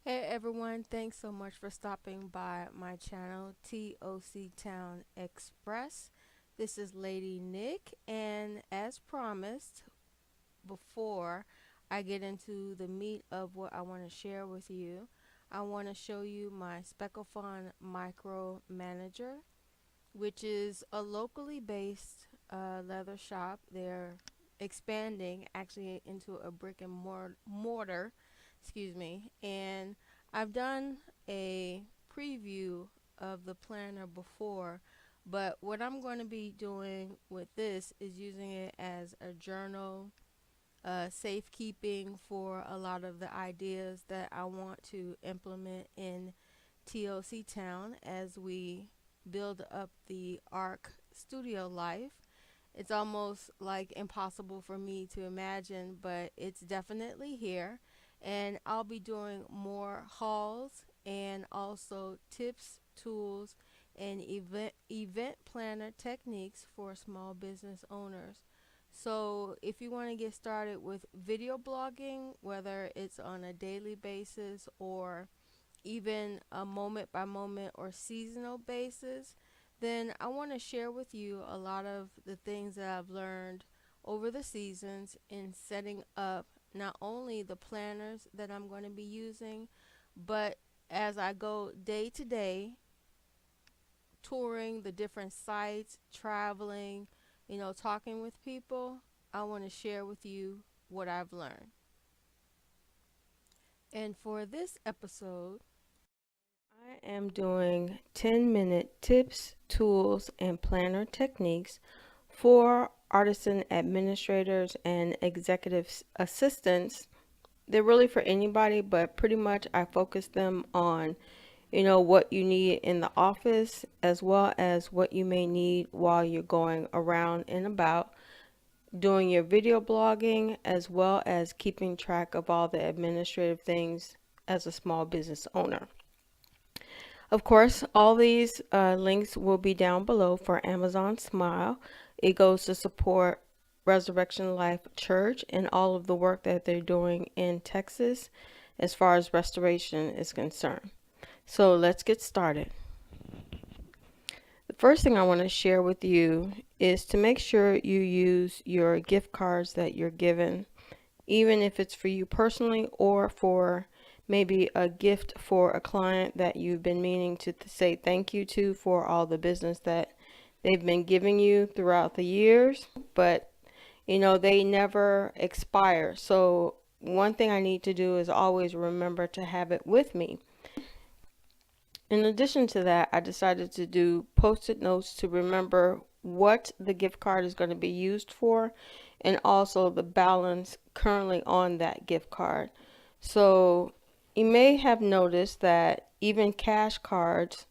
Hey everyone, thanks so much for stopping by my channel, TOC Town Express. This is Lady Nick, and as promised, before I get into the meat of what I want to share with you, I want to show you my Specklephone Micro Manager, which is a locally based leather shop. They're expanding actually into a brick and mortar, excuse me, and I've done a preview of the planner before, but what I'm going to be doing with this is using it as a journal, safekeeping for a lot of the ideas that I want to implement in TOC Town as we build up the ARC studio life. It's almost like impossible for me to imagine, but it's definitely here. And I'll be doing more hauls and also tips, tools, and event planner techniques for small business owners. So, if you want to get started with video blogging, whether it's on a daily basis or even a moment by moment or seasonal basis, then I want to share with you a lot of the things that I've learned over the seasons in setting up not only the planners that I'm going to be using, but as I go day to day, touring the different sites, traveling, talking with people, I want to share with you what I've learned. And for this episode, I am doing 10-minute tips, tools, and planner techniques for artisan administrators and executive assistants. They're really for anybody, but pretty much I focus them on, what you need in the office as well as what you may need while you're going around and about doing your video blogging as well as keeping track of all the administrative things as a small business owner. Of course, all these links will be down below for Amazon Smile. It goes to support Resurrection Life Church and all of the work that they're doing in Texas as far as restoration is concerned. So let's get started. The first thing I want to share with you is to make sure you use your gift cards that you're given, even if it's for you personally or for maybe a gift for a client that you've been meaning to say thank you to for all the business that they've been giving you throughout the years, but they never expire. So one thing I need to do is always remember to have it with me. In addition to that, I decided to do post-it notes to remember what the gift card is going to be used for and also the balance currently on that gift card. So you may have noticed that even cash cards,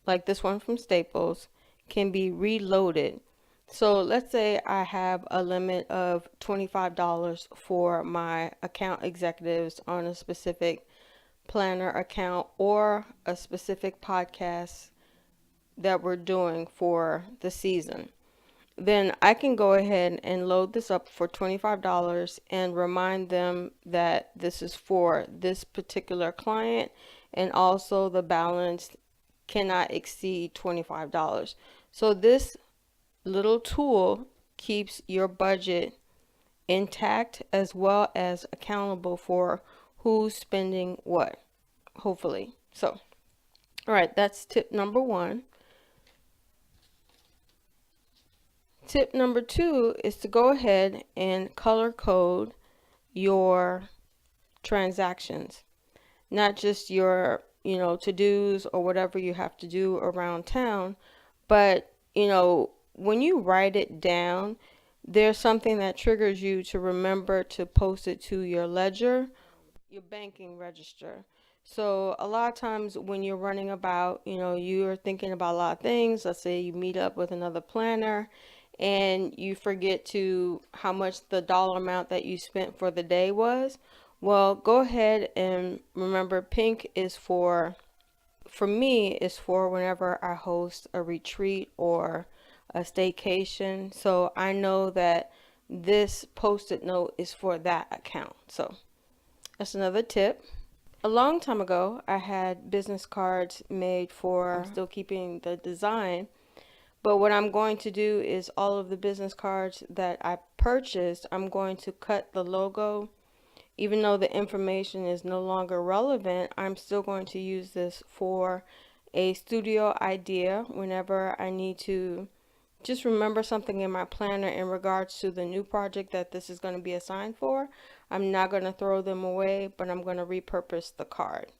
like this one from Staples, can be reloaded. So let's say I have a limit of $25 for my account executives on a specific planner account or a specific podcast that we're doing for the season. Then I can go ahead and load this up for $25 and remind them that this is for this particular client and also the balance cannot exceed $25. So this little tool keeps your budget intact as well as accountable for who's spending what, hopefully. So, all right, that's tip number one. Tip number two is to go ahead and color code your transactions, not just your, to-dos or whatever you have to do around town, but, when you write it down, there's something that triggers you to remember to post it to your ledger, your banking register. So a lot of times when you're running about, you're thinking about a lot of things. Let's say you meet up with another planner and you forget to how much the dollar amount that you spent for the day was. Well, go ahead and remember pink is for me is for whenever I host a retreat or a staycation. So I know that this post-it note is for that account. So that's another tip. A long time ago, I had business cards made for, I'm still keeping the design, but what I'm going to do is all of the business cards that I purchased, I'm going to cut the logo. Even though the information is no longer relevant, I'm still going to use this for a studio idea whenever I need to just remember something in my planner in regards to the new project that this is going to be assigned for. I'm not going to throw them away, but I'm going to repurpose the card.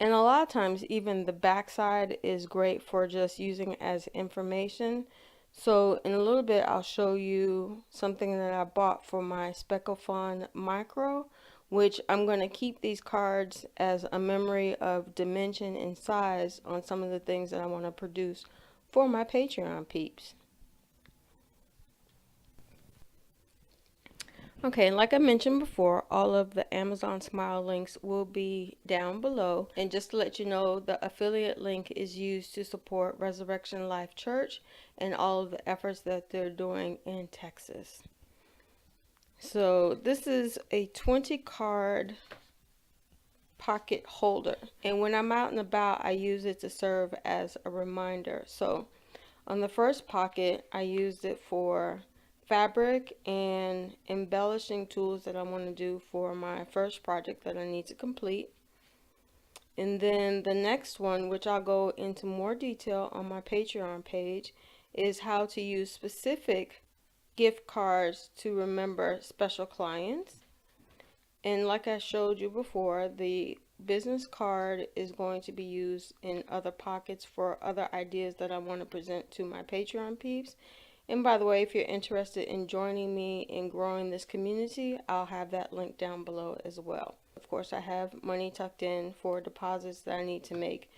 And a lot of times even the backside is great for just using as information. So in a little bit I'll show you something that I bought for my Specklephone Micro, which I'm going to keep these cards as a memory of dimension and size on some of the things that I want to produce for my Patreon peeps. Okay, like I mentioned before, all of the Amazon Smile links will be down below. And just to let you know, the affiliate link is used to support Resurrection Life Church and all of the efforts that they're doing in Texas. So this is a 20 card pocket holder. And when I'm out and about, I use it to serve as a reminder. So on the first pocket, I used it for fabric and embellishing tools that I want to do for my first project that I need to complete. And then the next one, which I'll go into more detail on my Patreon page, is how to use specific gift cards to remember special clients. And like I showed you before, the business card is going to be used in other pockets for other ideas that I want to present to my Patreon peeps. And by the way, if you're interested in joining me in growing this community, I'll have that link down below as well. Of course, I have money tucked in for deposits that I need to make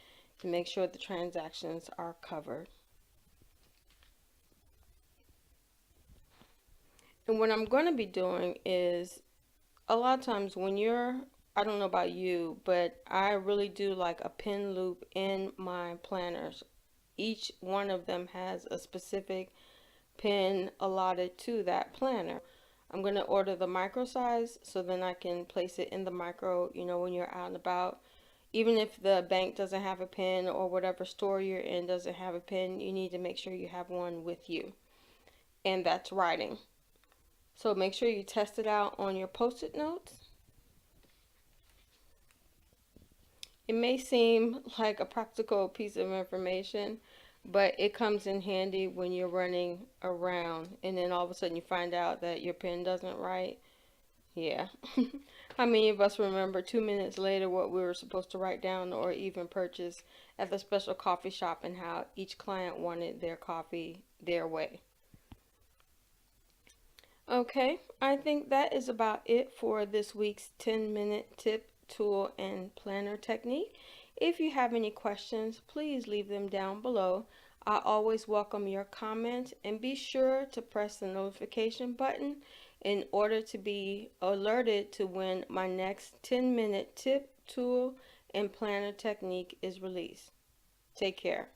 sure the transactions are covered. And what I'm going to be doing is, a lot of times when I don't know about you, but I really do like a pin loop in my planners. Each one of them has a specific pin allotted to that planner. I'm going to order the micro size so then I can place it in the micro, when you're out and about. Even if the bank doesn't have a pin or whatever store you're in doesn't have a pin, you need to make sure you have one with you. And that's writing. So make sure you test it out on your post-it notes. It may seem like a practical piece of information, but it comes in handy when you're running around and then all of a sudden you find out that your pen doesn't write. Yeah. How many of us remember 2 minutes later what we were supposed to write down or even purchase at the special coffee shop and how each client wanted their coffee their way? Okay, I think that is about it for this week's 10-minute tip, tool, and planner technique. If you have any questions, please leave them down below. I always welcome your comments, and be sure to press the notification button in order to be alerted to when my next 10-minute tip, tool, and planner technique is released. Take care.